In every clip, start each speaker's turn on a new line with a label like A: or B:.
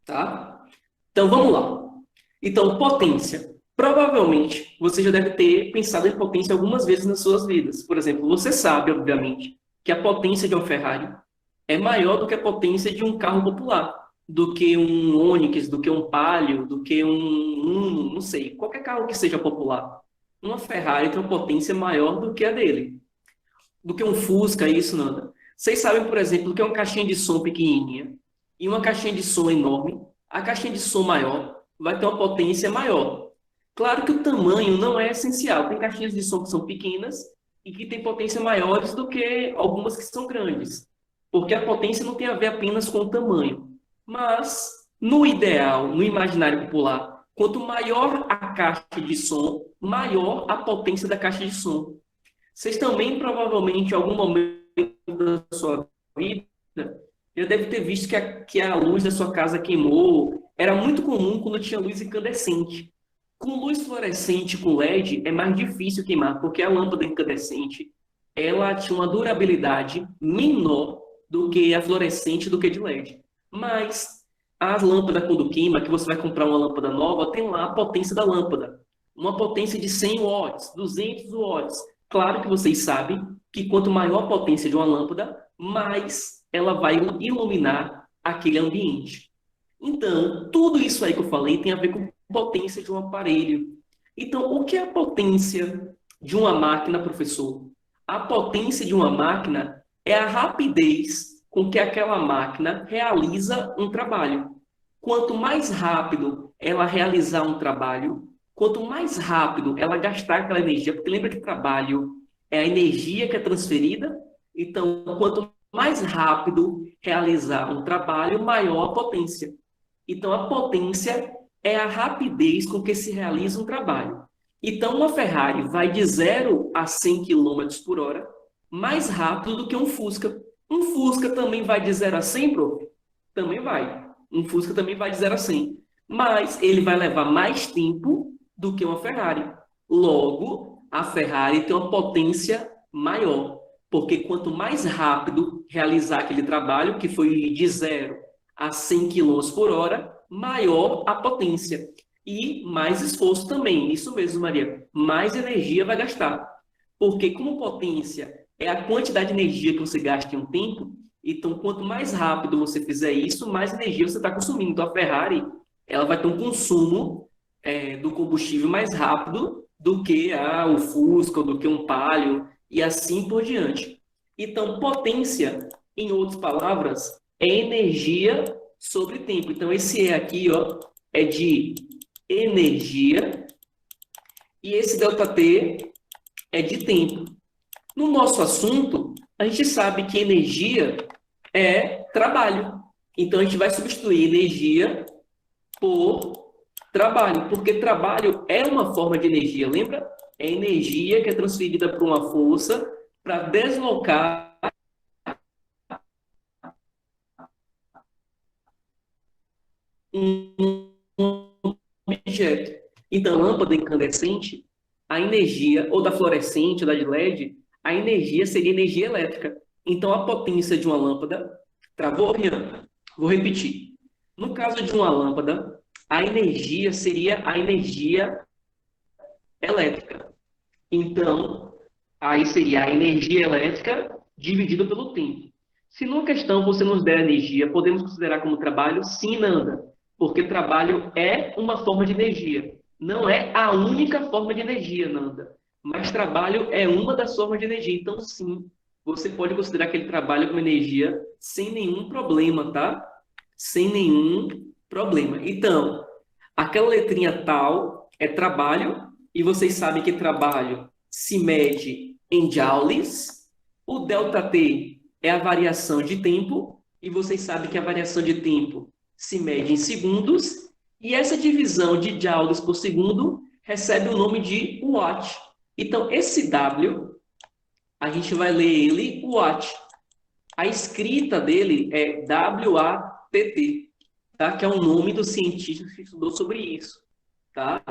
A: tá? Então, vamos lá. Então, potência. Provavelmente, você já deve ter pensado em potência algumas vezes nas suas vidas. Por exemplo, você sabe, obviamente, que a potência de uma Ferrari é maior do que a potência de um carro popular, do que um Onix, do que um Palio, do que um Uno, não sei, qualquer carro que seja popular. Uma Ferrari tem uma potência maior do que a dele, do que um Fusca, isso, Nanda. Vocês sabem, por exemplo, que é uma caixinha de som pequenininha e uma caixinha de som enorme. A caixinha de som maior vai ter uma potência maior. Claro que o tamanho não é essencial. Tem caixinhas de som que são pequenas e que têm potência maiores do que algumas que são grandes. Porque a potência não tem a ver apenas com o tamanho. Mas, no ideal, no imaginário popular, quanto maior a caixa de som, maior a potência da caixa de som. Vocês também, provavelmente, em algum momento da sua vida, já deve ter visto que a luz da sua casa queimou. Era muito comum quando tinha luz incandescente. Com luz fluorescente, com LED, é mais difícil queimar, porque a lâmpada incandescente, ela tinha uma durabilidade menor do que a fluorescente, do que de LED. Mas a lâmpada, quando queima, que você vai comprar uma lâmpada nova, tem lá a potência da lâmpada. Uma potência de 100 watts, 200 watts. Claro que vocês sabem que quanto maior a potência de uma lâmpada, mais ela vai iluminar aquele ambiente. Então, tudo isso aí que eu falei tem a ver com potência de um aparelho. Então, o que é a potência de uma máquina, professor? A potência de uma máquina é a rapidez com que aquela máquina realiza um trabalho. Quanto mais rápido ela realizar um trabalho, quanto mais rápido ela gastar aquela energia, porque lembra que trabalho é a energia que é transferida, então, quanto mais rápido realizar um trabalho, maior a potência. Então, a potência é a rapidez com que se realiza um trabalho. Então, uma Ferrari vai de 0 a 100 quilômetros por hora mais rápido do que um Fusca. Um Fusca também vai de 0 a 100, prof? Também vai. Um Fusca também vai de 0 a 100. Mas ele vai levar mais tempo do que uma Ferrari. Logo, a Ferrari tem uma potência maior. Porque quanto mais rápido realizar aquele trabalho, que foi de 0 a 100 quilômetros por hora, maior a potência. E mais esforço também. Isso mesmo, Maria. Mais energia vai gastar. Porque como potência é a quantidade de energia que você gasta em um tempo, então quanto mais rápido você fizer isso, mais energia você está consumindo. Então a Ferrari ela vai ter um consumo do combustível mais rápido do que o Fusca, do que um Palio, e assim por diante. Então, potência, em outras palavras, é energia sobre tempo. Então, esse E aqui, ó, é de energia e esse ΔT é de tempo. No nosso assunto, a gente sabe que energia é trabalho. Então, a gente vai substituir energia por trabalho, porque trabalho é uma forma de energia, lembra? É energia que é transferida por uma força para deslocar um objeto. Então, lâmpada incandescente, a energia, ou da fluorescente, ou da de LED, a energia seria energia elétrica. Então, a potência de uma lâmpada. Travou, Rian? Vou repetir. No caso de uma lâmpada, a energia seria a energia elétrica. Então, aí seria a energia elétrica dividida pelo tempo. Se numa questão você nos der energia, podemos considerar como trabalho? Sim, Nanda, porque trabalho é uma forma de energia. Não é a única forma de energia, Nanda, mas trabalho é uma das formas de energia. Então, sim, você pode considerar aquele trabalho como energia sem nenhum problema, tá? Sem nenhum problema. Então, aquela letrinha tal é trabalho, e vocês sabem que trabalho se mede em joules. O ΔT é a variação de tempo, e vocês sabem que a variação de tempo se mede em segundos, e essa divisão de joules por segundo recebe o nome de watt. Então, esse W, a gente vai ler ele watt. A escrita dele é WATT, tá? Que é o nome do cientista que estudou sobre isso, tá?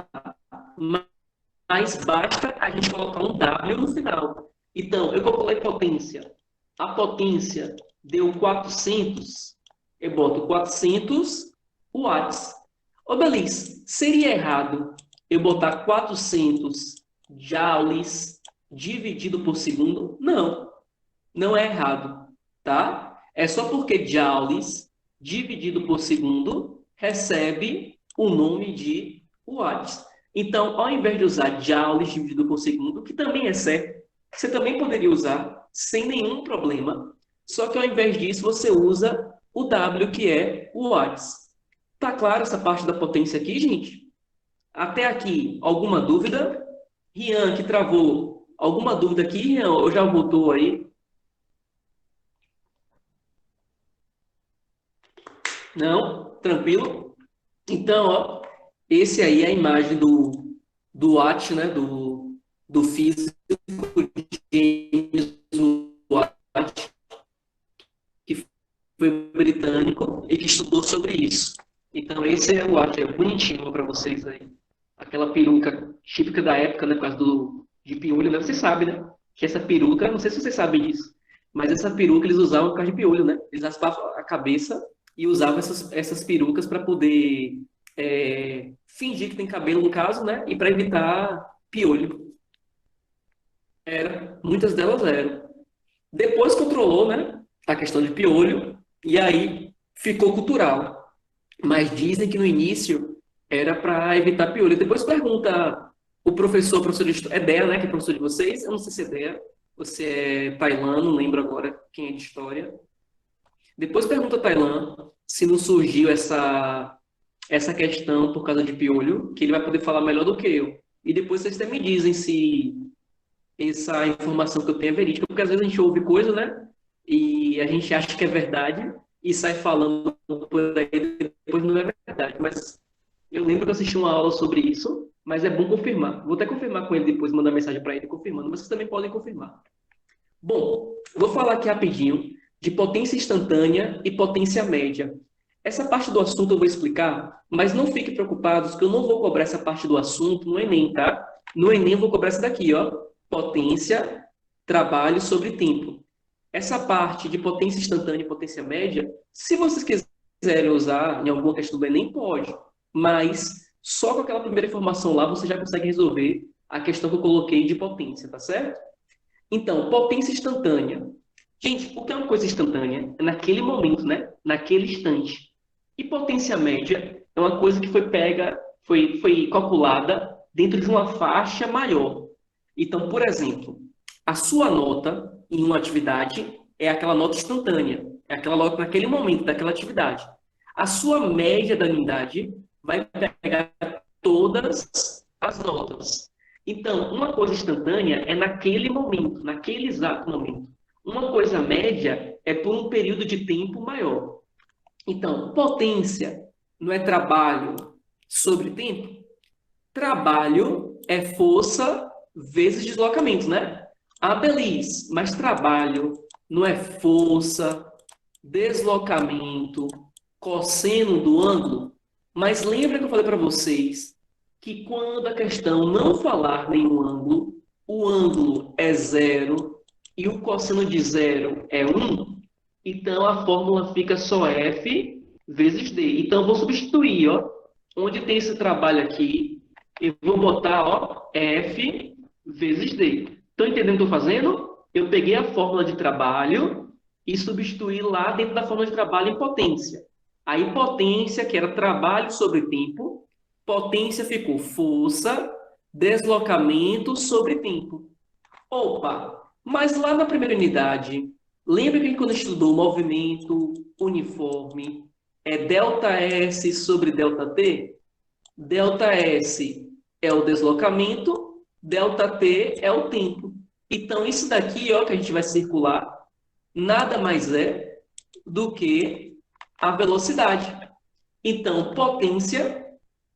A: Mas basta a gente colocar um W no final. Então, eu calculei potência. A potência deu 400, eu boto 400 watts. Ô, Belis, seria errado eu botar 400 joules dividido por segundo? Não, não é errado, tá? É só porque joules dividido por segundo recebe o nome de watts. Então, ao invés de usar joules dividido por segundo, que também é certo, você também poderia usar sem nenhum problema, só que ao invés disso você usa o W, que é o watts. Tá claro essa parte da potência aqui, gente? Até aqui, alguma dúvida? Rian, que travou. Alguma dúvida aqui, Rian? Ou já voltou aí? Não? Tranquilo? Então, ó, esse aí é a imagem do Watt, né? Do físico James Watt, que foi britânico e que estudou sobre isso. Então, esse é o Watt, é bonitinho para vocês aí. Aquela peruca típica da época, né? Por causa de piolho, né? Você sabe, né? Que essa peruca, não sei se vocês sabem disso, mas essa peruca eles usavam por causa de piolho, né? Eles raspavam a cabeça e usavam essas perucas para poder fingir que tem cabelo, no caso, né? E para evitar piolho. Muitas delas eram. Depois controlou, né? A questão de piolho e aí ficou cultural. Mas dizem que no início era para evitar piolho. Depois pergunta o professor de história. É Dea, né? Que é professor de vocês? Eu não sei se é Dea. Você é Tailan, não lembro agora quem é de história. Depois pergunta a Tailan se não surgiu essa questão por causa de piolho, que ele vai poder falar melhor do que eu. E depois vocês até me dizem se essa informação que eu tenho é verídica, porque às vezes a gente ouve coisa, né? E a gente acha que é verdade e sai falando por aí, depois não é verdade. Mas eu lembro que eu assisti uma aula sobre isso, mas é bom confirmar. Vou até confirmar com ele depois, mandar mensagem para ele confirmando, mas vocês também podem confirmar. Bom, vou falar aqui rapidinho de potência instantânea e potência média. Essa parte do assunto eu vou explicar, mas não fiquem preocupados que eu não vou cobrar essa parte do assunto no Enem, tá? No Enem eu vou cobrar essa daqui, ó. Potência, trabalho sobre tempo. Essa parte de potência instantânea e potência média, se vocês quiserem usar em alguma questão do Enem, pode. Mas só com aquela primeira informação lá você já consegue resolver a questão que eu coloquei de potência, tá certo? Então, potência instantânea. Gente, o que é uma coisa instantânea? É naquele momento, né? Naquele instante. E potência média é uma coisa que foi pega, foi calculada dentro de uma faixa maior. Então, por exemplo, a sua nota em uma atividade é aquela nota instantânea, é aquela nota naquele momento daquela atividade. A sua média da unidade vai pegar todas as notas. Então, uma coisa instantânea é naquele momento, naquele exato momento. Uma coisa média é por um período de tempo maior. Então, potência não é trabalho sobre tempo? Trabalho é força vezes deslocamento, né? Ah, Belis, mas trabalho não é força, deslocamento, cosseno do ângulo? Mas lembra que eu falei para vocês que quando a questão não falar nenhum ângulo, o ângulo é zero e o cosseno de zero é 1, então a fórmula fica só F vezes D. Então eu vou substituir, ó, onde tem esse trabalho aqui, eu vou botar, ó, F vezes D. Estão entendendo o que eu estou fazendo? Eu peguei a fórmula de trabalho e substituí lá dentro da fórmula de trabalho em potência. Aí potência, que era trabalho sobre tempo, potência ficou força, deslocamento sobre tempo. Opa, mas lá na primeira unidade, lembra que quando estudou movimento uniforme, é ΔS sobre ΔT? ΔS é o deslocamento, ΔT é o tempo. Então, isso daqui, ó, que a gente vai circular, nada mais é do que a velocidade. Então, potência,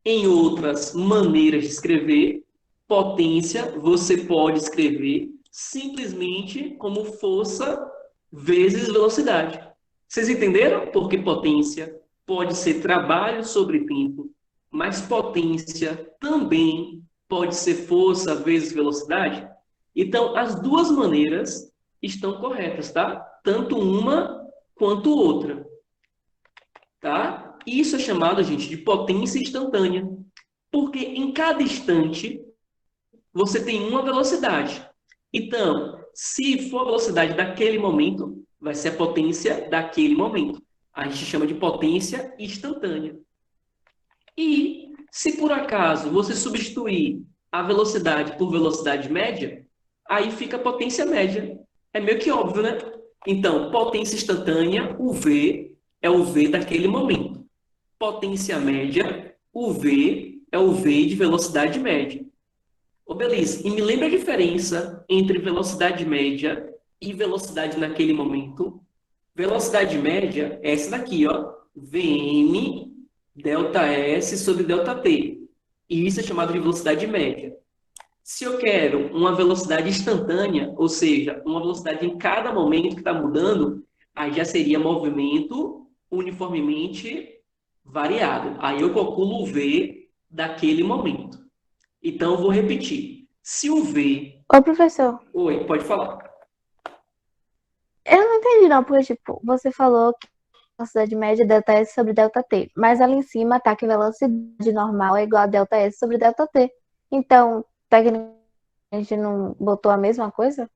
A: em outras maneiras de escrever, potência você pode escrever simplesmente como força vezes velocidade. Vocês entenderam? Porque potência pode ser trabalho sobre tempo, mas potência também pode ser força vezes velocidade. Então, as duas maneiras estão corretas, tá? Tanto uma quanto outra, tá? Isso é chamado, gente, de potência instantânea, porque em cada instante você tem uma velocidade. Então, se for a velocidade daquele momento, vai ser a potência daquele momento. A gente chama de potência instantânea. E se por acaso você substituir a velocidade por velocidade média, aí fica a potência média. É meio que óbvio, né? Então, potência instantânea, o V é o V daquele momento. Potência média, o V é o V de velocidade média. Ô, Belize, e me lembra a diferença entre velocidade média e velocidade naquele momento? Velocidade média é essa daqui, ó. Vm delta S sobre delta T. E isso é chamado de velocidade média. Se eu quero uma velocidade instantânea, ou seja, uma velocidade em cada momento que está mudando, aí já seria movimento uniformemente variado. Aí eu calculo o V daquele momento. Então, eu vou repetir. Se o V...
B: Ô, professor,
A: Oi, pode falar.
B: eu não entendi não, porque, tipo, você falou que a velocidade média é delta S sobre delta T, mas ali em cima tá que velocidade normal é igual a delta S sobre delta T. Então, tecnicamente, a gente não botou a mesma coisa?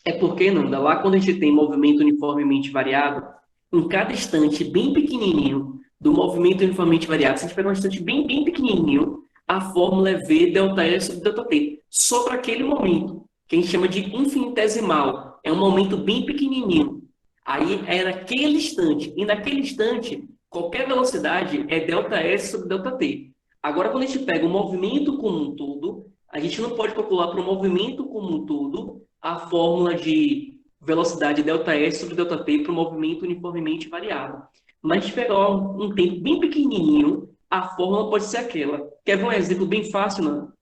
A: É porque, Nanda, lá quando a gente tem movimento uniformemente variado, em cada instante bem pequenininho do movimento uniformemente variado, se a gente pegar um instante bem pequenininho, a fórmula é V delta S sobre delta T, só para aquele momento, que a gente chama de infinitesimal. É um momento bem pequenininho. Aí é naquele instante. E naquele instante, qualquer velocidade é delta S sobre delta T. Agora, quando a gente pega o movimento como um todo, a gente não pode calcular para o movimento como um todo a fórmula de velocidade ΔS sobre ΔT para o movimento uniformemente variável. Mas se pegar um tempo bem pequenininho, a fórmula pode ser aquela. Quer ver um exemplo bem fácil, não?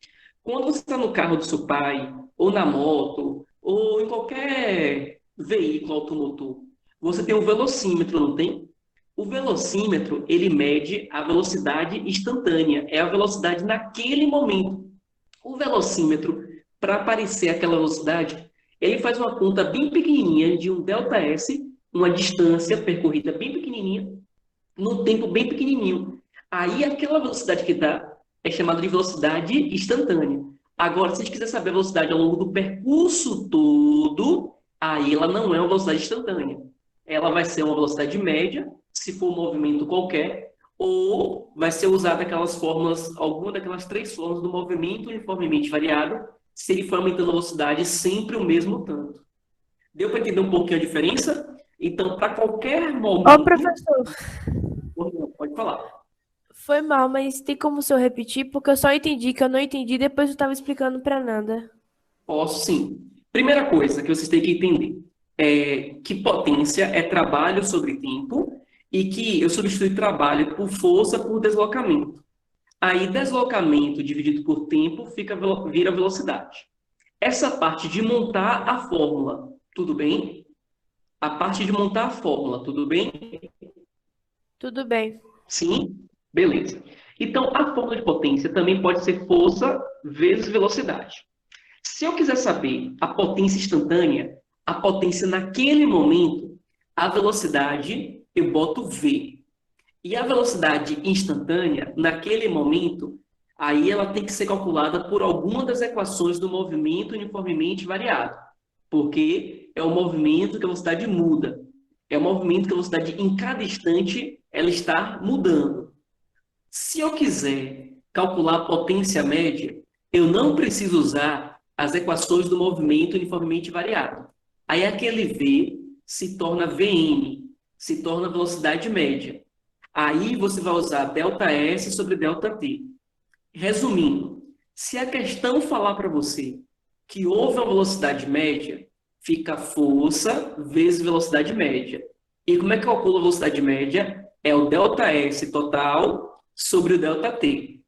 A: Quando você está no carro do seu pai, ou na moto, ou em qualquer veículo automotor, você tem um velocímetro, não tem? O velocímetro, ele mede a velocidade instantânea, é a velocidade naquele momento. O velocímetro, para aparecer aquela velocidade, ele faz uma conta bem pequenininha de um ΔS, uma distância percorrida bem pequenininha, num tempo bem pequenininho. Aí aquela velocidade que dá é chamada de velocidade instantânea. Agora, se a gente quiser saber a velocidade ao longo do percurso todo, aí ela não é uma velocidade instantânea. Ela vai ser uma velocidade média, se for um movimento qualquer, ou vai ser usada aquelas fórmulas, alguma daquelas três formas do movimento uniformemente variado, se ele for aumentando a velocidade sempre o mesmo tanto. Deu para entender um pouquinho a diferença? Então, para qualquer
C: Ô,
A: momento,
C: professor,
A: pode falar.
C: foi mal, mas tem como o senhor repetir? Porque eu só entendi que eu não entendi, depois eu estava explicando para Nanda.
A: Posso sim. Primeira coisa que vocês têm que entender é que potência é trabalho sobre tempo e que eu substituo trabalho por força por deslocamento. Aí, deslocamento dividido por tempo vira velocidade. Essa parte de montar a fórmula, tudo bem? A parte de montar a fórmula, tudo bem?
C: Tudo bem.
A: Sim? Beleza. Então, a fórmula de potência também pode ser força vezes velocidade. Se eu quiser saber a potência instantânea, a potência naquele momento, a velocidade, eu boto V. E a velocidade instantânea, naquele momento, aí ela tem que ser calculada por alguma das equações do movimento uniformemente variado. Porque é o movimento que a velocidade muda. É o movimento que a velocidade, em cada instante, ela está mudando. Se eu quiser calcular a potência média, eu não preciso usar as equações do movimento uniformemente variado. Aí aquele V se torna Vm, se torna velocidade média. Aí você vai usar ΔS sobre ΔT. Resumindo, se a questão falar para você que houve uma velocidade média, fica força vezes velocidade média. E como é que calcula a velocidade média? É o ΔS total sobre o ΔT.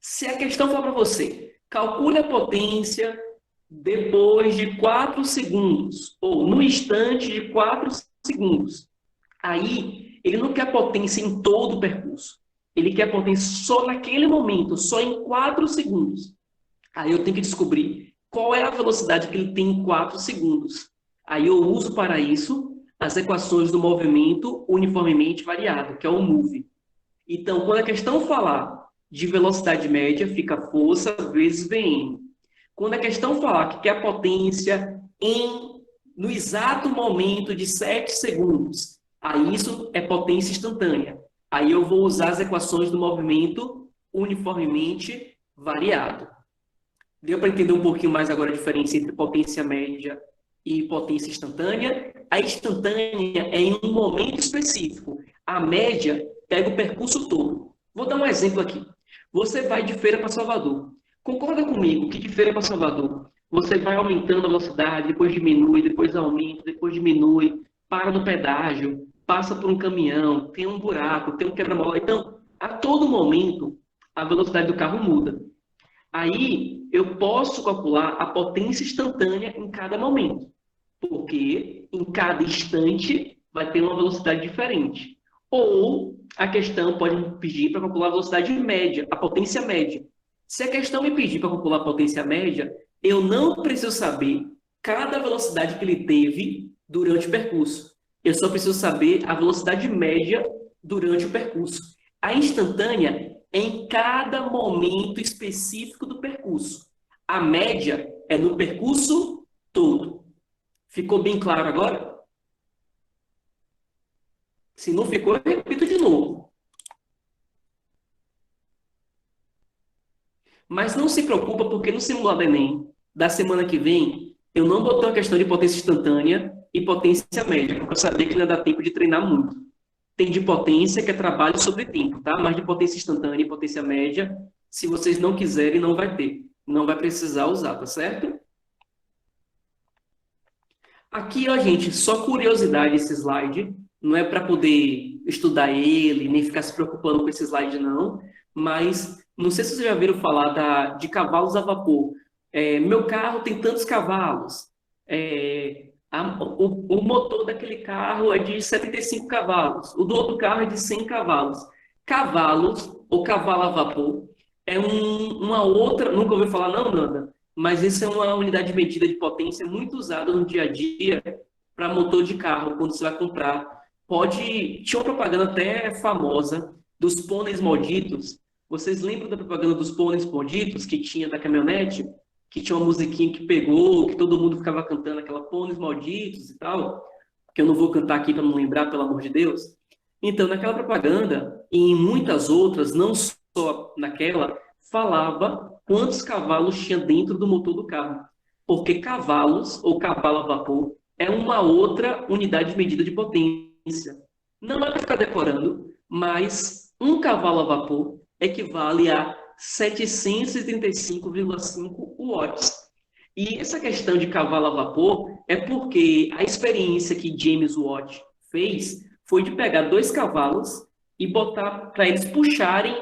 A: Se a questão falar para você, calcule a potência depois de 4 segundos, ou no instante de 4 segundos. Aí, ele não quer potência em todo o percurso. Ele quer potência só naquele momento, só em 4 segundos. Aí eu tenho que descobrir qual é a velocidade que ele tem em 4 segundos. Aí eu uso para isso as equações do movimento uniformemente variado, que é o MOVE. Então, quando a questão falar de velocidade média, fica força vezes Vm. Quando a questão falar que quer a potência no exato momento de 7 segundos, aí isso é potência instantânea. Aí eu vou usar as equações do movimento uniformemente variado. Deu para entender um pouquinho mais agora a diferença entre potência média e potência instantânea? A instantânea é em um momento específico. A média pega o percurso todo. Vou dar um exemplo aqui. Você vai de Feira para Salvador. Concorda comigo que de Feira para Salvador você vai aumentando a velocidade, depois diminui, depois aumenta, depois diminui, para no pedágio, passa por um caminhão, tem um buraco, tem um quebra-mola. Então, a todo momento, a velocidade do carro muda. Aí, eu posso calcular a potência instantânea em cada momento, porque em cada instante vai ter uma velocidade diferente. Ou a questão pode me pedir para calcular a velocidade média, a potência média. Se a questão me pedir para calcular a potência média, eu não preciso saber cada velocidade que ele teve durante o percurso. Eu só preciso saber a velocidade média durante o percurso. A instantânea é em cada momento específico do percurso. A média é no percurso todo. Ficou bem claro agora? Se não ficou, eu repito de novo. Mas não se preocupa, porque no simulado Enem da semana que vem, eu não botei uma questão de potência instantânea e potência média, porque eu sabia que não ia dar tempo de treinar muito. Tem de potência, que é trabalho sobre tempo, tá? Mas de potência instantânea e potência média, se vocês não quiserem, não vai ter. Não vai precisar usar, tá certo? Aqui, ó, gente, só curiosidade esse slide. Não é para poder estudar ele, nem ficar se preocupando com esse slide, não. Mas não sei se vocês já viram falar de cavalos a vapor. Meu carro tem tantos cavalos. O motor daquele carro é de 75 cavalos. O do outro carro é de 100 cavalos. Cavalos, ou cavalo a vapor, é uma outra... Nunca ouviu falar, não, Nanda? Mas isso é uma unidade de medida de potência muito usada no dia a dia para motor de carro, quando você vai comprar. Tinha uma propaganda até famosa dos pôneis malditos. Vocês lembram da propaganda dos pôneis malditos que tinha da caminhonete? Que tinha uma musiquinha que pegou, que todo mundo ficava cantando aquela pôneis malditos e tal, que eu não vou cantar aqui para não lembrar, pelo amor de Deus. Então, naquela propaganda, e em muitas outras, não só naquela, falava quantos cavalos tinha dentro do motor do carro. Porque cavalos, ou cavalo a vapor, é uma outra unidade de medida de potência. Não é para ficar decorando, mas um cavalo a vapor equivale a 735,5 watts. E essa questão de cavalo a vapor é porque a experiência que James Watt fez foi de pegar 2 cavalos e botar para eles puxarem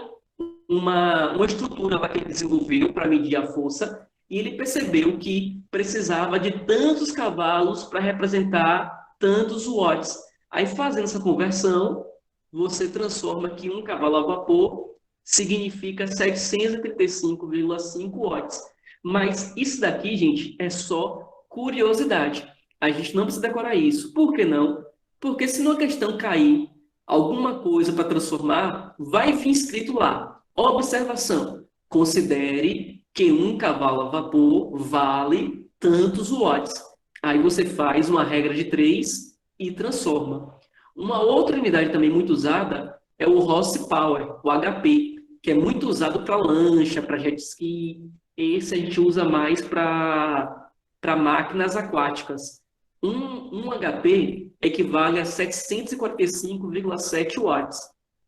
A: uma estrutura lá que ele desenvolveu para medir a força, e ele percebeu que precisava de tantos cavalos para representar tantos watts. Aí, fazendo essa conversão, você transforma que um cavalo a vapor significa 735,5 watts. Mas isso daqui, gente, é só curiosidade. A gente não precisa decorar isso. Por que não? Porque se numa questão cair alguma coisa para transformar, vai vir escrito lá. Observação: considere que um cavalo a vapor vale tantos watts. Aí você faz uma regra de 3 e transforma. Uma outra unidade também muito usada é o horsepower, o HP, que é muito usado para lancha, para jet ski. Esse a gente usa mais para máquinas aquáticas. Um HP equivale a 745,7 watts.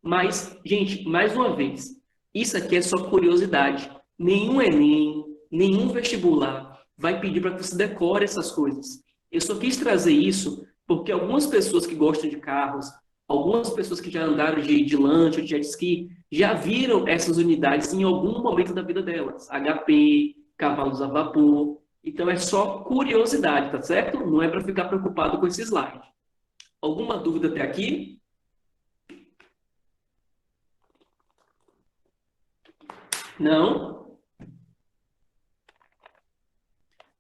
A: Mas, gente, mais uma vez, isso aqui é só curiosidade. Nenhum Enem, nenhum vestibular vai pedir para que você decore essas coisas. Eu só quis trazer isso porque algumas pessoas que gostam de carros, algumas pessoas que já andaram de lancha, de jet ski, já viram essas unidades em algum momento da vida delas. HP, cavalos a vapor. Então é só curiosidade, tá certo? Não é para ficar preocupado com esse slide. Alguma dúvida até aqui? Não?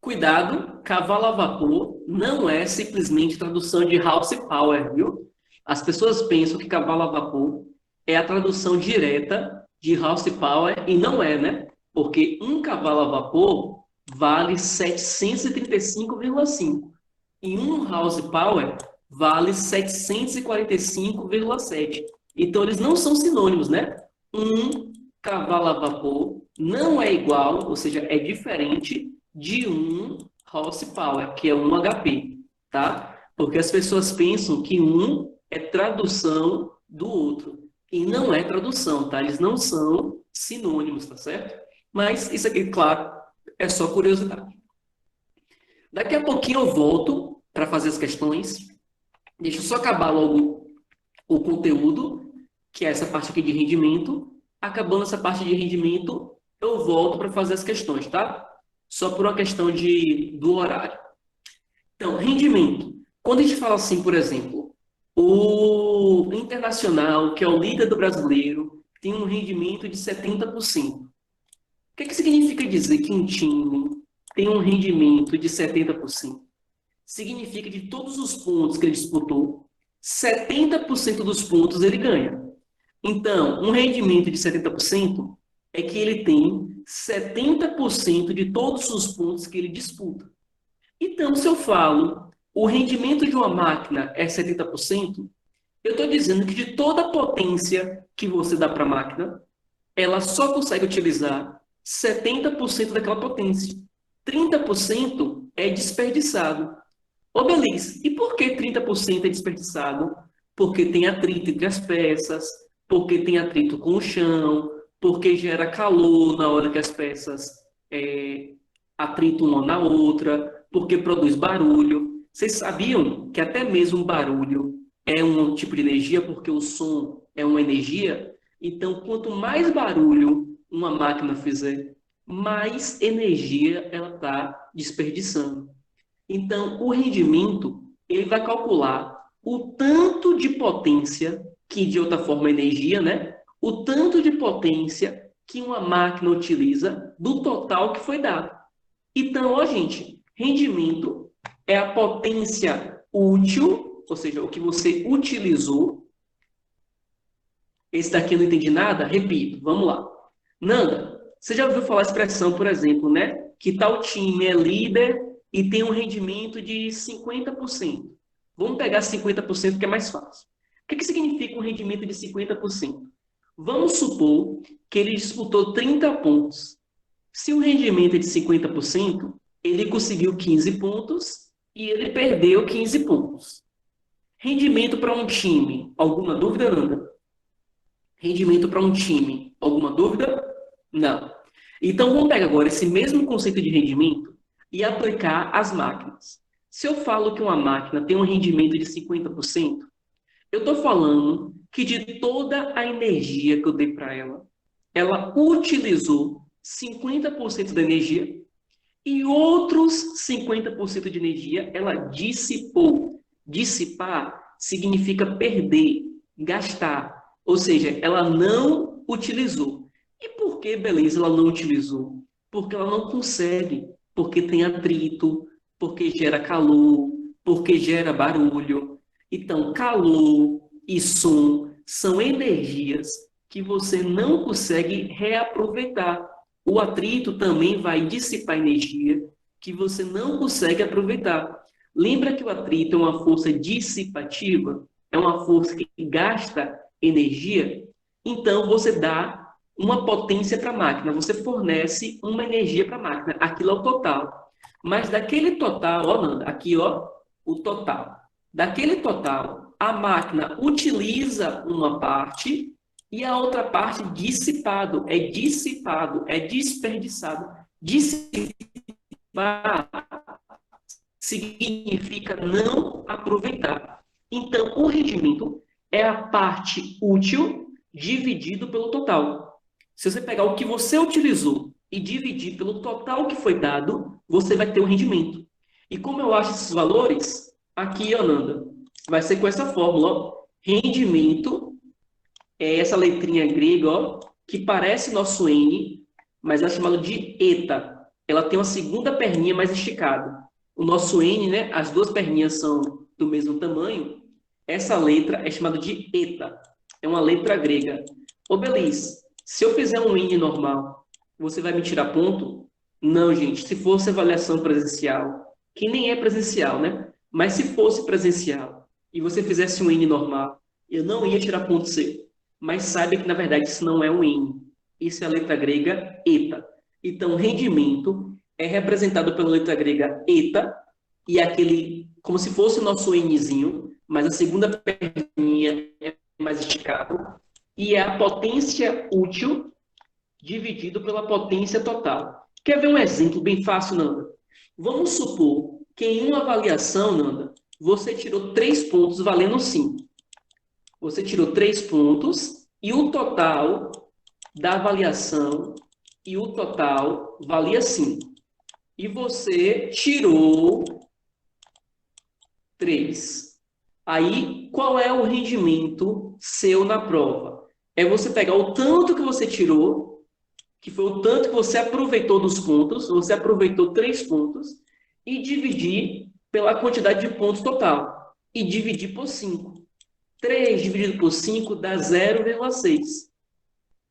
A: Cuidado, cavalo a vapor não é simplesmente tradução de horsepower, viu? As pessoas pensam que cavalo a vapor é a tradução direta de horsepower e não é, né? Porque um cavalo a vapor vale 735,5 e um horsepower vale 745,7. Então, eles não são sinônimos, né? Um cavalo a vapor não é igual, ou seja, é diferente de um horsepower, que é um HP, tá? Porque as pessoas pensam que um é tradução do outro. E não é tradução, tá? Eles não são sinônimos, tá certo? Mas isso aqui, claro, é só curiosidade. Daqui a pouquinho eu volto para fazer as questões. Deixa eu só acabar logo o conteúdo, que é essa parte aqui de rendimento. Acabando essa parte de rendimento, eu volto para fazer as questões, tá? Só por uma questão do horário. Então, rendimento. Quando a gente fala assim, por exemplo, o Internacional, que é o líder do brasileiro, tem um rendimento de 70%. O que significa dizer que um time tem um rendimento de 70%? Significa que de todos os pontos que ele disputou, 70% dos pontos ele ganha. Então, um rendimento de 70% é que ele tem 70% de todos os pontos que ele disputa. Então, se eu falo o rendimento de uma máquina é 70%, eu estou dizendo que de toda a potência que você dá para a máquina, ela só consegue utilizar 70% daquela potência. 30% é desperdiçado. Ô, Beliz, e por que 30% é desperdiçado? Porque tem atrito entre as peças, porque tem atrito com o chão, porque gera calor na hora que as peças atritam uma na outra, porque produz barulho. Vocês sabiam que até mesmo o barulho é um tipo de energia, porque o som é uma energia? Então, quanto mais barulho uma máquina fizer, mais energia ela está desperdiçando. Então, o rendimento, ele vai calcular o tanto de potência, que de outra forma é energia, né? O tanto de potência que uma máquina utiliza do total que foi dado. Então, ó, gente, rendimento é a potência útil, ou seja, o que você utilizou. Esse daqui eu não entendi nada? Repito, vamos lá. Nanda, você já ouviu falar a expressão, por exemplo, né? Que tal time é líder e tem um rendimento de 50%. Vamos pegar 50% que é mais fácil. O que significa um rendimento de 50%? Vamos supor que ele disputou 30 pontos. Se o rendimento é de 50%, ele conseguiu 15 pontos e ele perdeu 15 pontos. Rendimento para um time, alguma dúvida, Nanda? Rendimento para um time, alguma dúvida? Não. Então, vamos pegar agora esse mesmo conceito de rendimento e aplicar às máquinas. Se eu falo que uma máquina tem um rendimento de 50%, eu estou falando que de toda a energia que eu dei para ela, ela utilizou 50% da energia e outros 50% de energia ela dissipou. Dissipar significa perder, gastar. Ou seja, ela não utilizou. E por que, beleza, ela não utilizou? Porque ela não consegue, porque tem atrito, porque gera calor, porque gera barulho. Então, calor e som são energias que você não consegue reaproveitar. O atrito também vai dissipar energia que você não consegue aproveitar. Lembra que o atrito é uma força dissipativa? É uma força que gasta energia? Então, você dá uma potência para a máquina, você fornece uma energia para a máquina. Aquilo é o total. Mas daquele total, ó, Nanda, aqui, ó, o total. Daquele total, a máquina utiliza uma parte e a outra parte dissipado, é desperdiçado. Dissipar significa não aproveitar. Então, o rendimento é a parte útil dividido pelo total. Se você pegar o que você utilizou e dividir pelo total que foi dado, você vai ter o rendimento. E como eu acho esses valores? Aqui, Ananda, vai ser com essa fórmula, ó. Rendimento é essa letrinha grega, ó, que parece nosso N, mas é chamado de eta. Ela tem uma segunda perninha mais esticada. O nosso N, né, as duas perninhas são do mesmo tamanho. Essa letra é chamada de eta. é uma letra grega. Ô, Belis, se eu fizer um N normal, você vai me tirar ponto? Não, gente. Se fosse avaliação presencial, que nem é presencial, né? Mas se fosse presencial e você fizesse um N normal, eu não ia tirar ponto seu. Mas saiba que, na verdade, isso não é um N. Isso é a letra grega eta. Então, rendimento é representado pela letra grega eta e aquele, como se fosse o nosso Nzinho, mas a segunda perninha é mais esticada. E é a potência útil dividido pela potência total. Quer ver um exemplo bem fácil, Nanda? Vamos supor que em uma avaliação, Nanda, você tirou 3 pontos valendo 5. Você tirou 3 pontos e o total da avaliação e o total valia 5. E você tirou 3. Aí, qual é o rendimento seu na prova? É você pegar o tanto que você tirou, que foi o tanto que você aproveitou dos pontos, você aproveitou 3 pontos, e dividir pela quantidade de pontos total. E dividir por 5. 3 dividido por 5 dá 0,6.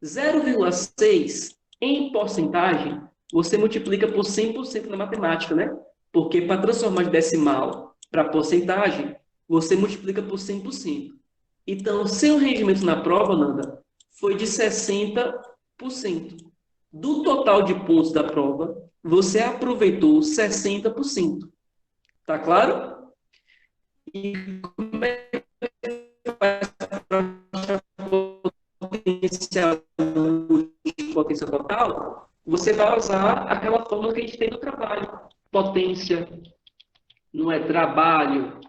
A: 0,6 em porcentagem, você multiplica por 100% na matemática, né? Porque para transformar de decimal para porcentagem, você multiplica por 100%. Então, seu rendimento na prova, Nanda, foi de 60%. Do total de pontos da prova, você aproveitou 60%. Tá claro? E como é que faz potência total? Você vai usar aquela fórmula que a gente tem no trabalho. Potência não é trabalho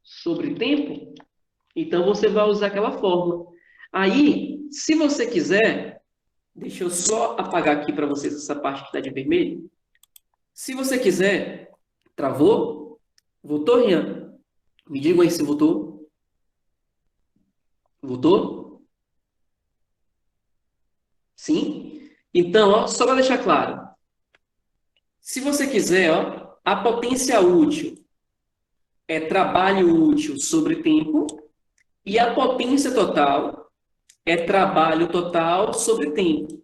A: sobre tempo? Então, você vai usar aquela fórmula. Aí, se você quiser, deixa eu só apagar aqui para vocês essa parte que está de vermelho. Se você quiser, travou? Voltou, Rian? Me digam aí se voltou. Voltou? Sim? Então, ó, só para deixar claro. Se você quiser, ó, a potência útil é trabalho útil sobre tempo e a potência total é trabalho total sobre tempo.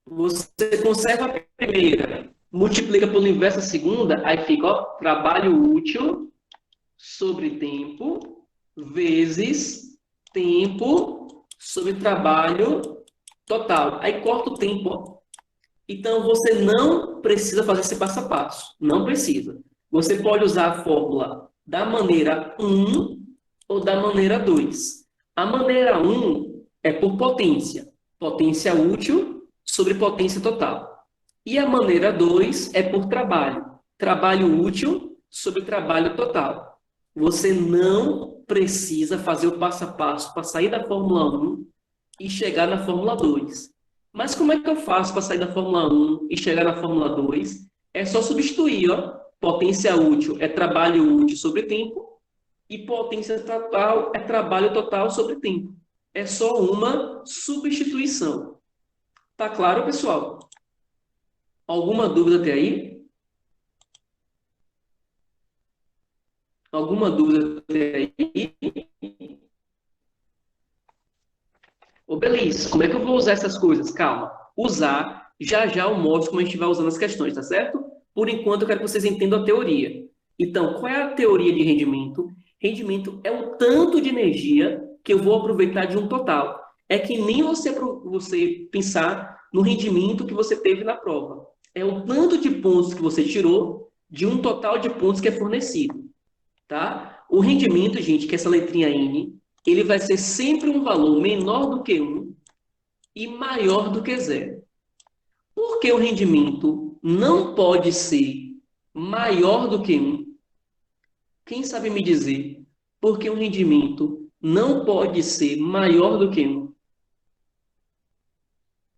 A: Você conserva a primeira, multiplica pelo inverso a segunda, aí fica, ó, trabalho útil sobre tempo vezes tempo sobre trabalho total. Aí corta o tempo, ó. Então, você não precisa fazer esse passo a passo. Não precisa. Você pode usar a fórmula da maneira 1 ou da maneira 2. A maneira 1 é por potência. Potência útil sobre potência total. E a maneira 2 é por trabalho. Trabalho útil sobre trabalho total. Você não precisa fazer o passo a passo para sair da Fórmula 1 e chegar na Fórmula 2. Mas como é que eu faço para sair da Fórmula 1 e chegar na Fórmula 2? É só substituir, ó. Potência útil é trabalho útil sobre tempo e potência total é trabalho total sobre tempo. É só uma substituição. Tá claro, pessoal? Alguma dúvida até aí? Alguma dúvida até aí? Ô, Belis, como é que eu vou usar essas coisas? Calma. Usar, já já eu mostro como a gente vai usando as questões, tá certo? Por enquanto, eu quero que vocês entendam a teoria. Então, qual é a teoria de rendimento? Rendimento é o tanto de energia que eu vou aproveitar de um total. É que nem você pensar no rendimento que você teve na prova. É o tanto de pontos que você tirou de um total de pontos que é fornecido. Tá? O rendimento, gente, que é essa letrinha N, ele vai ser sempre um valor menor do que 1 e maior do que 0. Por que o rendimento não pode ser maior do que 1? Quem sabe me dizer por que o rendimento não pode ser maior do que 1?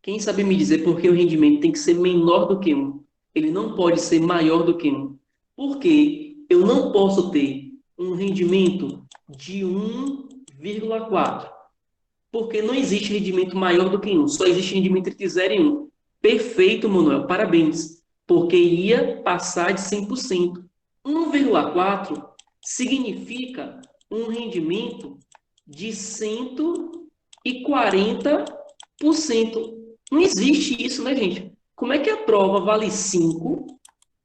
A: Quem sabe me dizer por que o rendimento tem que ser menor do que 1? Ele não pode ser maior do que 1. Por que eu não posso ter um rendimento de 1,4? Porque não existe rendimento maior do que 1. Só existe rendimento entre 0 e 1. Perfeito, Manuel. Parabéns. Porque ia passar de 100%. 1,4 significa um rendimento de 140%. Não existe isso, né, gente? Como é que a prova vale 5?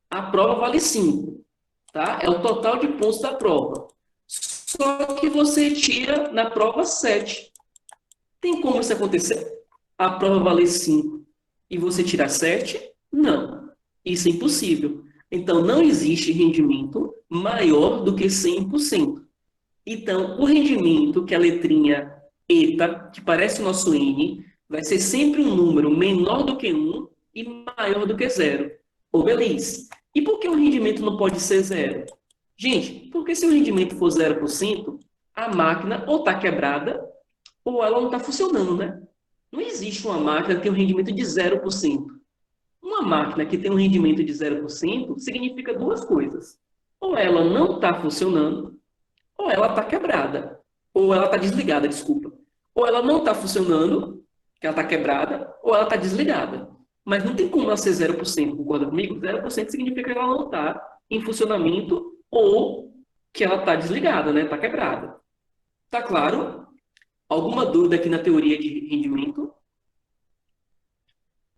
A: A prova vale 5, tá? É o total de pontos da prova. Só que você tira na prova 7. Tem como isso acontecer? A prova valer 5 e você tirar 7? Não. Isso é impossível. Então, não existe rendimento maior do que 100%. Então, o rendimento que a letrinha eta, que parece o nosso N, vai ser sempre um número menor do que 1 e maior do que 0. Ô, Beliz, e por que o rendimento não pode ser 0? Gente, porque se o rendimento for 0%, a máquina ou está quebrada ou ela não está funcionando, né? Não existe uma máquina que tem um rendimento de 0%. Uma máquina que tem um rendimento de 0% significa duas coisas. Ou ela não está funcionando, ou ela está quebrada. Ou ela está desligada, desculpa. Ou ela não está funcionando, que ela está quebrada, ou ela está desligada. Mas não tem como ela ser 0%, concorda comigo? 0% significa que ela não está em funcionamento ou que ela está desligada, né? Está quebrada. Tá claro? Alguma dúvida aqui na teoria de rendimento?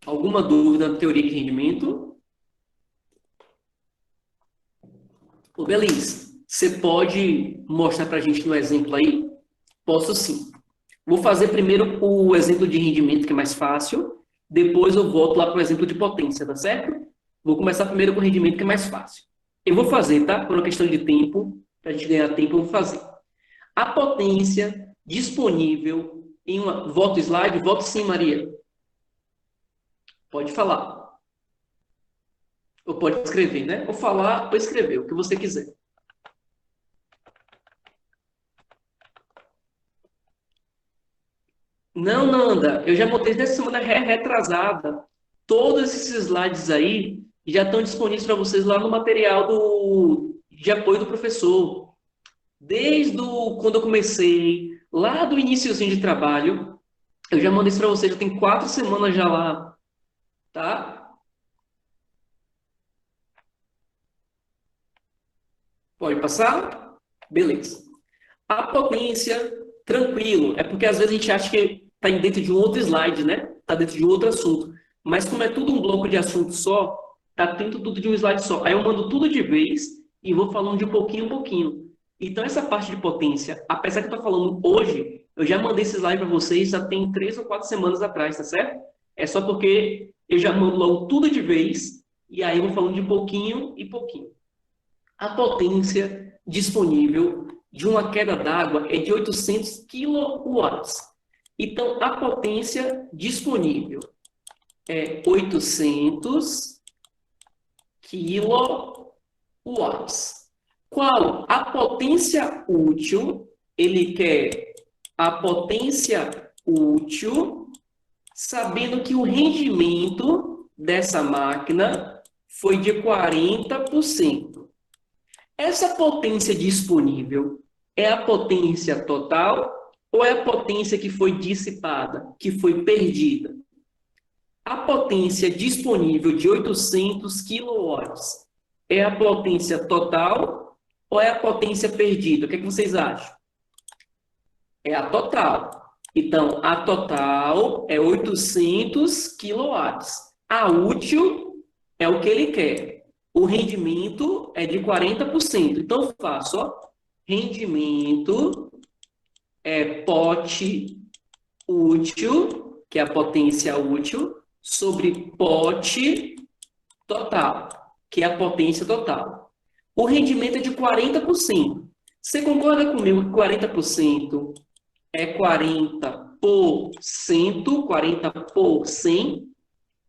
A: Alguma dúvida na teoria de rendimento? Ô, Beliz, você pode mostrar para a gente no exemplo aí? Posso sim. Vou fazer primeiro o exemplo de rendimento, que é mais fácil. Depois eu volto lá para o exemplo de potência, tá certo? Vou começar primeiro com o rendimento, que é mais fácil. Eu vou fazer, tá? Por uma questão de tempo, para a gente ganhar tempo, eu vou fazer. A potência disponível em uma... Volta o slide? Volta sim, Maria. Pode falar. Ou pode escrever, né? Ou falar ou escrever, o que você quiser. Não, Nanda, eu já montei nessa semana retrasada. Todos esses slides aí já estão disponíveis para vocês lá no material de apoio do professor. Quando eu comecei, lá do iniciozinho de trabalho, eu já mandei isso para vocês, já tem 4 semanas já lá, tá? Pode passar? Beleza. A potência, tranquilo. É porque às vezes a gente acha que está dentro de um outro slide, né? Está dentro de outro assunto. Mas como é tudo um bloco de assunto só, está dentro tudo de um slide só. Aí eu mando tudo de vez e vou falando de pouquinho em pouquinho. Então essa parte de potência, apesar que eu estou falando hoje, eu já mandei esse slide para vocês já tem 3 ou 4 semanas atrás, tá certo? É só porque eu já mando logo tudo de vez e aí eu vou falando de pouquinho em pouquinho. A potência disponível de uma queda d'água é de 800 kW. Então, a potência disponível é 800 kW. Qual? A potência útil, ele quer a potência útil, sabendo que o rendimento dessa máquina foi de 40%. Essa potência disponível é a potência total ou é a potência que foi dissipada, que foi perdida? A potência disponível de 800 kW é a potência total ou é a potência perdida? O que é que vocês acham? É a total. Então, a total é 800 kW. A útil é o que ele quer. O rendimento é de 40%. Então, eu faço, ó, rendimento é pote útil, que é a potência útil, sobre pote total, que é a potência total. O rendimento é de 40%. Você concorda comigo que 40% é 40 por 100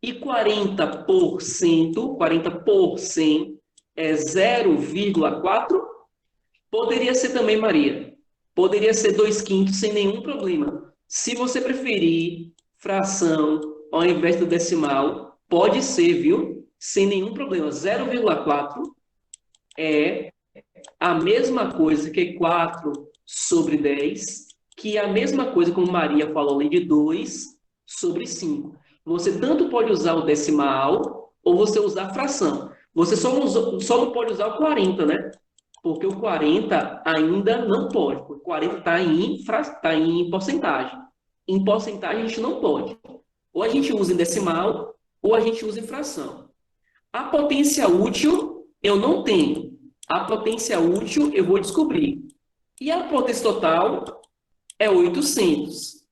A: e 40 por 100 é 0,4? Poderia ser também, Maria. Poderia ser 2/5 sem nenhum problema. Se você preferir fração ao invés do decimal, pode ser, viu? Sem nenhum problema. 0,4 é a mesma coisa que 4/10, que é a mesma coisa, como Maria falou ali, de 2/5. Você tanto pode usar o decimal ou você usar a fração. Você só não pode usar o 40, né? Porque o 40 ainda não pode. Porque o 40 tá em porcentagem. Em porcentagem a gente não pode. Ou a gente usa em decimal, ou a gente usa em fração. A potência útil eu não tenho. A potência útil eu vou descobrir. E a potência total é 800.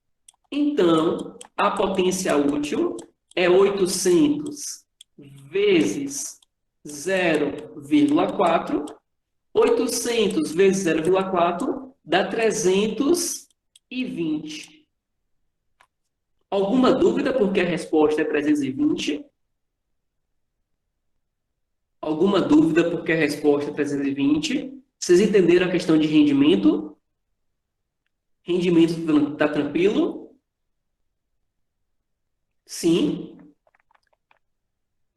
A: Então, a potência útil é 800 vezes 0,4. 800 vezes 0,4 dá 320. Alguma dúvida porque a resposta é 320? Alguma dúvida porque a resposta é 320? Vocês entenderam a questão de rendimento? Rendimento está tranquilo? Sim.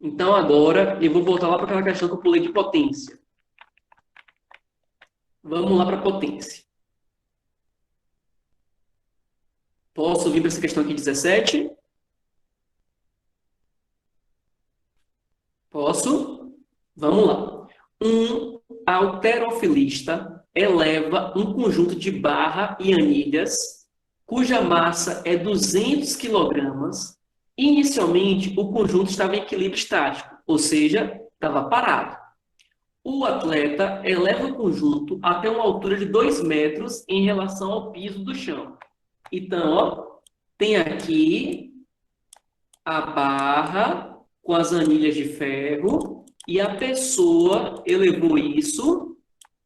A: Então agora eu vou voltar lá para aquela questão que eu pulei de potência. Vamos lá para a potência. Posso vir para essa questão aqui 17? Posso? Vamos lá. Um halterofilista eleva um conjunto de barra e anilhas cuja massa é 200 quilogramas. Inicialmente, o conjunto estava em equilíbrio estático, ou seja, estava parado. O atleta eleva o conjunto até uma altura de 2 metros em relação ao piso do chão. Então, ó, tem aqui a barra com as anilhas de ferro e a pessoa elevou isso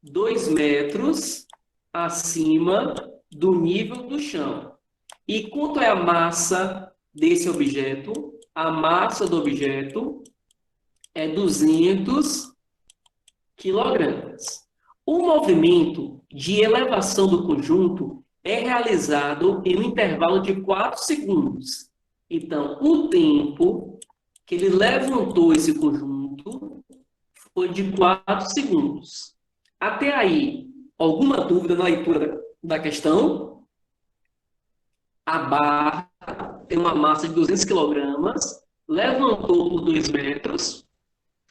A: 2 metros acima do nível do chão. E quanto é a massa desse objeto? A massa do objeto é 200 quilogramas. O movimento de elevação do conjunto é realizado em um intervalo de 4 segundos. Então, o tempo que ele levantou esse conjunto foi de 4 segundos. Até aí, alguma dúvida na leitura da questão? A barra tem uma massa de 200 quilogramas, levantou por 2 metros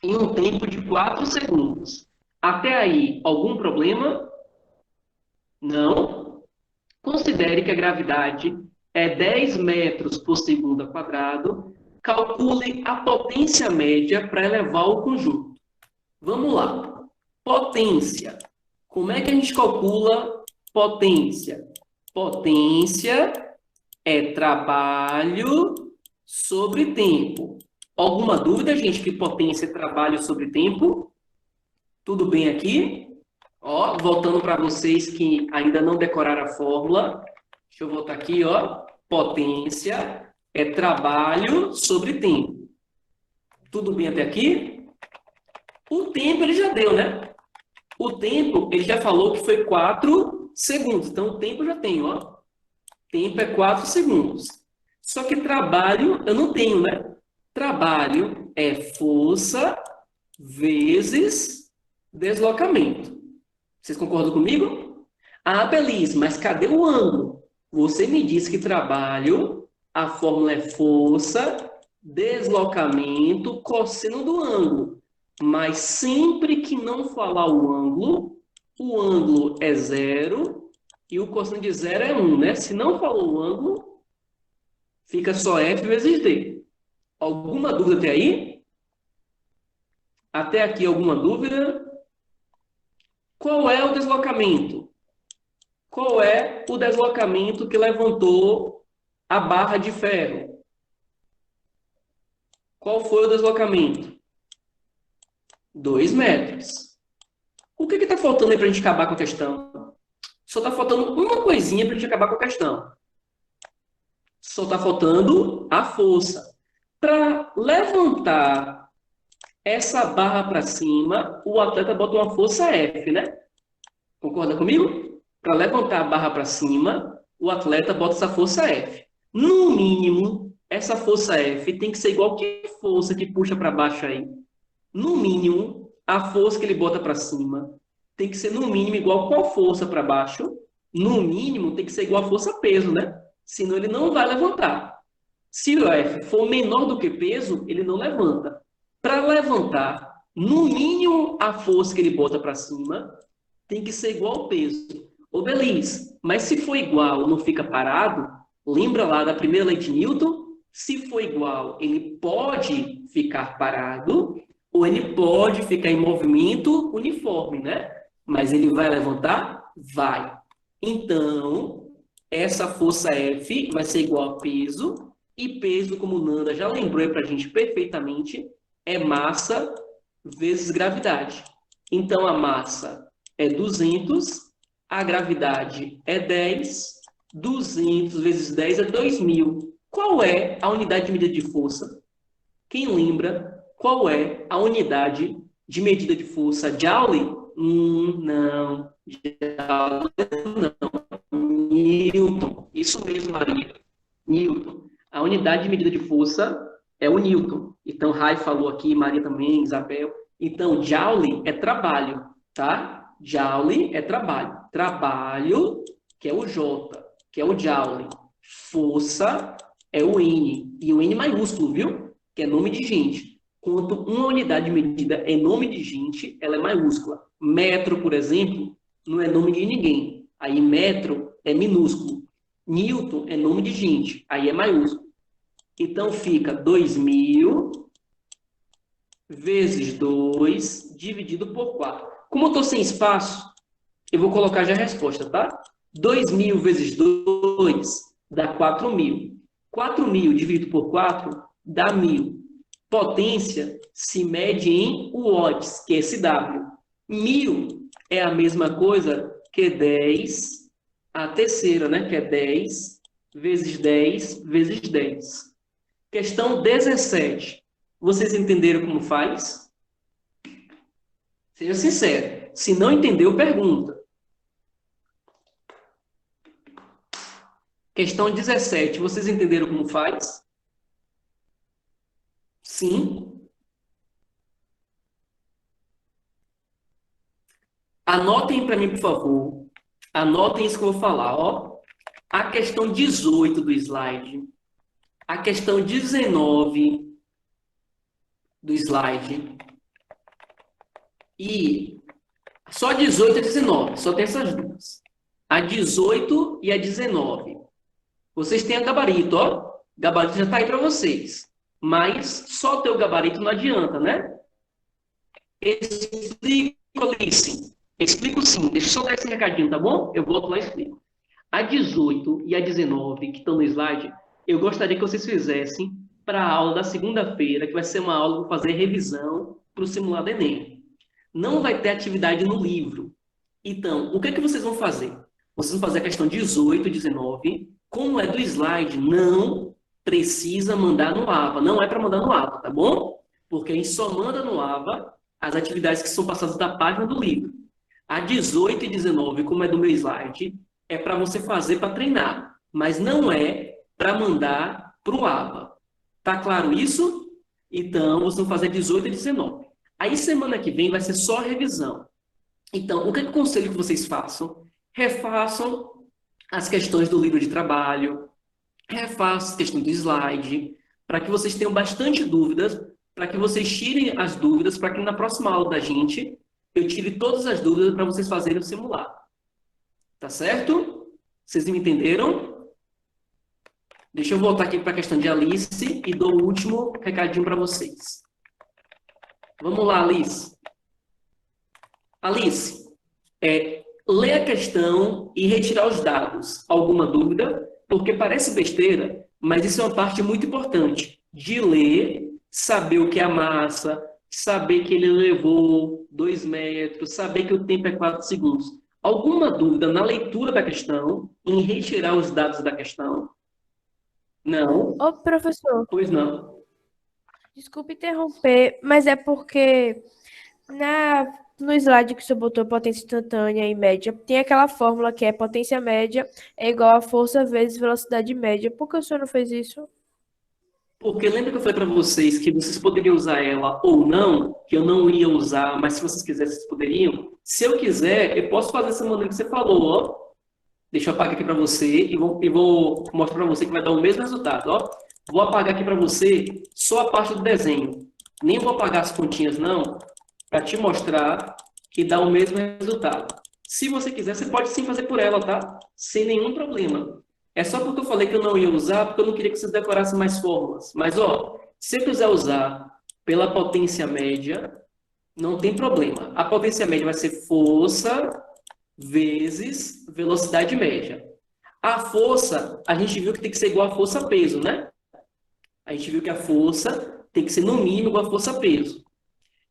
A: em um tempo de 4 segundos. Até aí, algum problema? Não. Considere que a gravidade é 10 metros por segundo ao quadrado. Calcule a potência média para elevar o conjunto. Vamos lá. Potência. Como é que a gente calcula potência? Potência é trabalho sobre tempo. Alguma dúvida, gente, que potência é trabalho sobre tempo? Tudo bem aqui? Ó, voltando para vocês que ainda não decoraram a fórmula. Deixa eu voltar aqui, ó. Potência é trabalho sobre tempo. Tudo bem até aqui? O tempo ele já deu, né? O tempo, ele já falou que foi 4 segundos. Então, o tempo eu já tenho, ó. Tempo é 4 segundos. Só que trabalho eu não tenho, né? Trabalho é força vezes deslocamento. Vocês concordam comigo? Ah, beleza, mas cadê o ângulo? Você me disse que trabalho, a fórmula é força, deslocamento, cosseno do ângulo. Mas sempre que não falar o ângulo é 0 e o cosseno de 0 é 1, né? Se não falou o ângulo, fica só F vezes D. Alguma dúvida até aí? Até aqui alguma dúvida? Qual é o deslocamento? Qual é o deslocamento que levantou a barra de ferro? Qual foi o deslocamento? 2 metros. O que está faltando aí para a gente acabar com a questão? Só está faltando uma coisinha para a gente acabar com a questão. Só está faltando a força. Para levantar essa barra para cima, o atleta bota uma força F, né? Concorda comigo? Para levantar a barra para cima, o atleta bota essa força F. No mínimo, essa força F tem que ser igual que força que puxa para baixo aí. No mínimo, a força que ele bota para cima tem que ser no mínimo igual qual força para baixo? No mínimo, tem que ser igual a força peso, né? Senão ele não vai levantar. Se o F for menor do que peso, ele não levanta. Para levantar, no mínimo, a força que ele bota para cima tem que ser igual ao peso. Ô, Belis, mas se for igual, não fica parado? Lembra lá da primeira lei de Newton? Se for igual, ele pode ficar parado ou ele pode ficar em movimento uniforme, né? Mas ele vai levantar? Vai. Então, essa força F vai ser igual a peso, e peso, como o Nanda já lembrou para a gente perfeitamente, é massa vezes gravidade. Então, a massa é 200, a gravidade é 10, 200 vezes 10 é 2.000. Qual é a unidade de medida de força? Quem lembra qual é a unidade de medida de força? Joule? Não. Joule não. Newton. Isso mesmo, Maria. Newton. A unidade de medida de força é o Newton. Então, Rai falou aqui, Maria também, Isabel. Então, Joule é trabalho, tá? Joule é trabalho. Trabalho, que é o J, que é o Joule. Força é o N, e o N maiúsculo, viu? Que é nome de gente. Quando uma unidade de medida é nome de gente, ela é maiúscula. Metro, por exemplo, não é nome de ninguém. Aí metro é minúsculo. Newton é nome de gente, aí é maiúsculo. Então fica 2.000 vezes 2 dividido por 4. Como eu estou sem espaço, eu vou colocar já a resposta, tá? 2.000 vezes 2 dá 4.000. 4.000 dividido por 4 dá 1.000. Potência se mede em watts, que é esse W. 1.000 é a mesma coisa que 10, a terceira, né? Que é 10 vezes 10 vezes 10. Questão 17. Vocês entenderam como faz? Seja sincero. Se não entendeu, pergunta. Questão 17. Vocês entenderam como faz? Sim. Anotem para mim, por favor. Anotem isso que eu vou falar, ó. A questão 18 do slide. A questão 19 do slide. E só 18 e 19. Só tem essas duas. A 18 e a 19. Vocês têm a gabarito, ó. Gabarito já está aí para vocês. Mas só ter o gabarito não adianta, né? Explico, Alice. Explico sim. Deixa eu só dar esse recadinho, tá bom? Eu volto lá e explico. A 18 e a 19, que estão no slide, eu gostaria que vocês fizessem para a aula da segunda-feira, que vai ser uma aula que eu vou fazer revisão para o simulado Enem. Não vai ter atividade no livro. Então, o que é que vocês vão fazer? Vocês vão fazer a questão 18 e 19. Como é do slide, não precisa mandar no AVA. Não é para mandar no AVA, tá bom? Porque a gente só manda no AVA as atividades que são passadas da página do livro. A 18 e 19, como é do meu slide, é para você fazer para treinar, mas não é para mandar para o AVA. Tá claro isso? Então, vocês vão fazer 18 e 19. Aí, semana que vem, vai ser só revisão. Então, o que eu aconselho que vocês façam? Refaçam as questões do livro de trabalho, refaçam as questões do slide, para que vocês tenham bastante dúvidas, para que vocês tirem as dúvidas, para que na próxima aula da gente, eu tire todas as dúvidas para vocês fazerem o simulado. Tá certo? Vocês me entenderam? Deixa eu voltar aqui para a questão de Alice e dou o último recadinho para vocês. Vamos lá, Alice. Alice, lê a questão e retirar os dados. Alguma dúvida? Porque parece besteira, mas isso é uma parte muito importante. De ler, saber o que é a massa, saber que ele levou 2 metros, saber que o tempo é 4 segundos. Alguma dúvida na leitura da questão, em retirar os dados da questão? Não?
C: Ô, professor,
A: Pois não.
C: desculpe interromper, mas é porque no slide que o senhor botou potência instantânea e média, tem aquela fórmula que é potência média é igual a força vezes velocidade média. Por que o senhor não fez isso?
A: Porque lembra que eu falei para vocês que vocês poderiam usar ela ou não, que eu não ia usar, mas se vocês quisessem, vocês poderiam? Se eu quiser, eu posso fazer essa maneira que você falou, ó. Deixa eu apagar aqui para você e vou mostrar para você que vai dar o mesmo resultado, ó. Vou apagar aqui para você só a parte do desenho. Nem vou apagar as pontinhas, não, para te mostrar que dá o mesmo resultado. Se você quiser, você pode sim fazer por ela, tá? Sem nenhum problema. É só porque eu falei que eu não ia usar, porque eu não queria que vocês decorassem mais fórmulas. Mas, ó, se eu quiser usar pela potência média, não tem problema. A potência média vai ser força vezes velocidade média. A força, a gente viu que tem que ser igual a força-peso, né? A gente viu que a força tem que ser no mínimo igual a força-peso.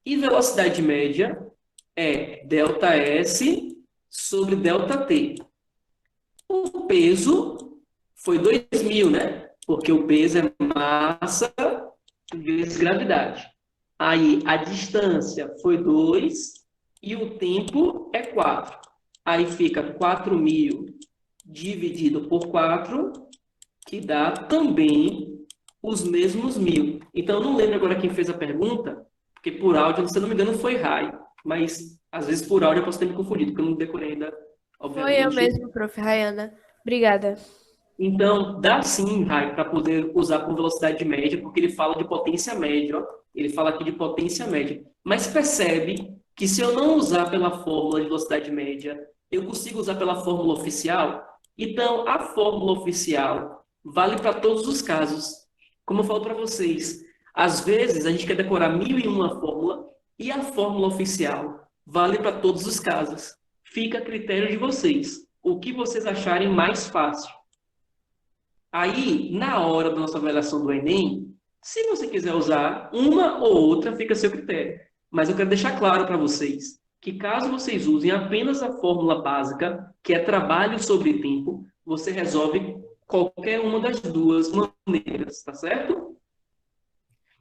A: E velocidade média é ΔS sobre ΔT. O peso foi 2.000, né? Porque o peso é massa vezes gravidade. Aí a distância foi 2 e o tempo é 4. Aí fica 4.000 dividido por 4, que dá também os mesmos 1.000. Então, eu não lembro agora quem fez a pergunta, porque por áudio, se eu não me engano, foi Rai. Mas, às vezes, por áudio, eu posso ter me confundido, porque eu não decorei ainda, obviamente.
C: Foi eu mesmo, prof. Rayana. Obrigada.
A: Então, dá sim, Rai, para poder usar com velocidade média, porque ele fala de potência média, ó. Ele fala aqui de potência média. Mas percebe que se eu não usar pela fórmula de velocidade média, eu consigo usar pela fórmula oficial? Então, a fórmula oficial vale para todos os casos. Como eu falo para vocês, às vezes a gente quer decorar 1.001 fórmula e a fórmula oficial vale para todos os casos. Fica a critério de vocês. O que vocês acharem mais fácil. Aí, na hora da nossa avaliação do Enem, se você quiser usar uma ou outra, fica a seu critério. Mas eu quero deixar claro para vocês que caso vocês usem apenas a fórmula básica, que é trabalho sobre tempo, você resolve qualquer uma das duas maneiras, tá certo?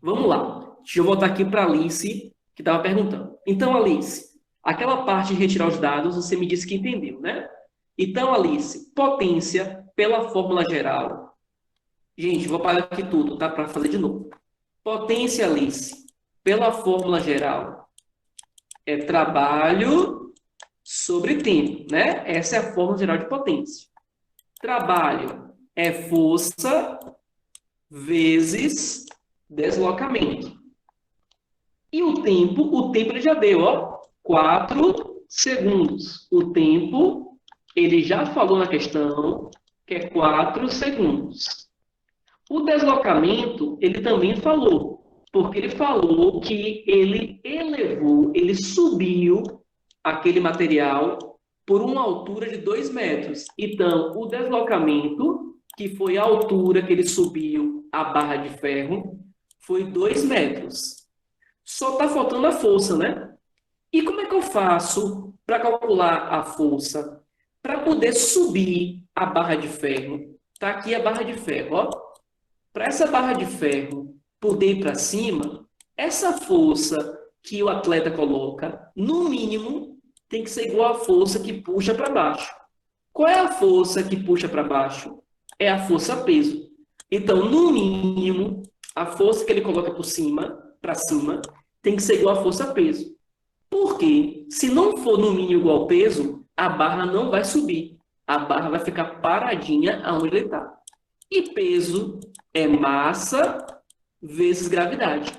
A: Vamos lá. Deixa eu voltar aqui para a Alice, que estava perguntando. Então, Alice, aquela parte de retirar os dados, você me disse que entendeu, né? Então, Alice, potência pela fórmula geral. Gente, vou parar aqui tudo, tá? Para fazer de novo. Potência, Alice, pela fórmula geral, é trabalho sobre tempo, né? Essa é a fórmula geral de potência. Trabalho é força vezes deslocamento. E o tempo ele já deu, ó, 4 segundos. O tempo, ele já falou na questão que é 4 segundos. O deslocamento, ele também falou, porque ele falou que ele elevou, ele subiu aquele material por uma altura de 2 metros. Então, o deslocamento, que foi a altura que ele subiu a barra de ferro, foi 2 metros. Só está faltando a força, né? E como é que eu faço para calcular a força? Para poder subir a barra de ferro, está aqui a barra de ferro, ó. Para essa barra de ferro poder ir para cima, essa força que o atleta coloca, no mínimo, tem que ser igual à força que puxa para baixo. Qual é a força que puxa para baixo? É a força-peso. Então, no mínimo, a força que ele coloca para cima, tem que ser igual à força-peso. Porque, se não for no mínimo igual ao peso, a barra não vai subir. A barra vai ficar paradinha aonde ele está. E peso é massa vezes gravidade.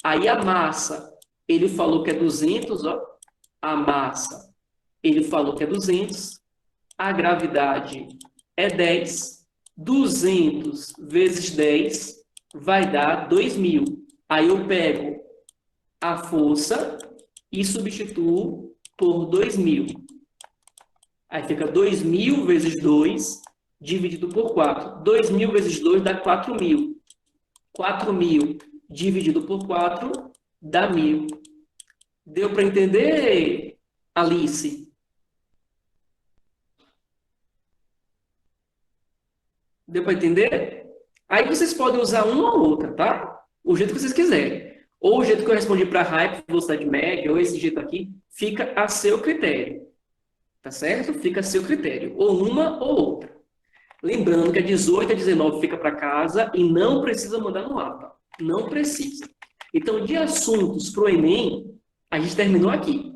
A: Aí a massa, ele falou que é 200, ó. A massa, ele falou que é 200. A gravidade é 10. 200 vezes 10 vai dar 2.000. Aí eu pego a força e substituo por 2.000. Aí fica 2.000 vezes 2 dividido por 4. 2.000 vezes 2 dá 4.000. 4.000 dividido por 4 dá 1.000. Deu para entender, Alice? Deu para entender? Aí vocês podem usar uma ou outra, tá? O jeito que vocês quiserem. Ou o jeito que eu respondi para a RAI, velocidade média, ou esse jeito aqui, fica a seu critério. Tá certo? Fica a seu critério. Ou uma ou outra. Lembrando que a 18 e a 19 fica para casa e não precisa mandar no mapa. Não precisa. Então, de assuntos para o Enem, a gente terminou aqui.